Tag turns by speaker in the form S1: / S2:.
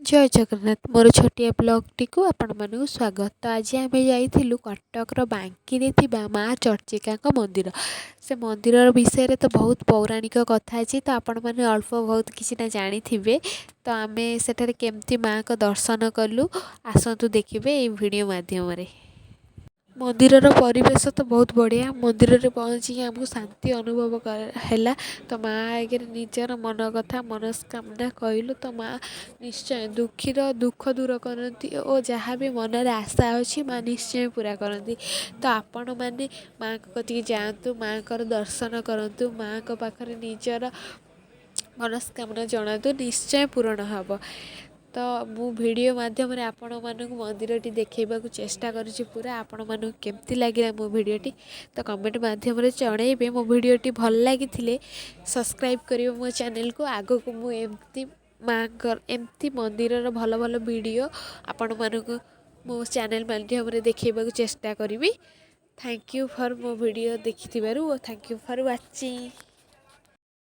S1: जय जगन्नाथ मोर छोटिया ब्लॉगटी को आपण मानक स्वागत। तो आज आम जाइलु कटकर बांकी माँ चर्चिका मंदिर। से मंदिर विषय तो बहुत पौराणिक कथा अच्छी, तो आपण मैंने अल्प बहुत किसी जानी थे। तो आम सेठारे केमती माँ को दर्शन कलु आसतु देखिए ये वीडियो माध्यम। मंदिर परिवेश तो बहुत बढ़िया। मंदिर में पहुँची आमको शांति अनुभव है। तो माँ आगे निजर मन कथा मनस्कामना कहलु तो माँ निश्चय दुख दूर करती और जहाँ भी मन में आशा अच्छी माँ निश्चय पूरा करती। तो आपण मैंने माँ कतिक जातु, माँ को दर्शन करूँ, माँ को पाखरे निजर मनस्कामना जनातु, निश्चय पूरण हम। तो मु वीडियो माध्यम आपण मानक मंदिरटी देखा चेष्टा करुँची पूरा। आपण मानक केमती लगे मो वीडियोटी तो कमेंट माध्यम जनइबे। मो वीडियोटी भल लगी सब्सक्राइब करियो मो चैनल को। आग को मुझे माँ एमती मंदिर भल भल वीडियो आपण मानक मो चैनल माध्यम देखा चेष्टा करी। थैंक यू फॉर मो वीडियो देखि, थैंक यू फॉर वाचिंग।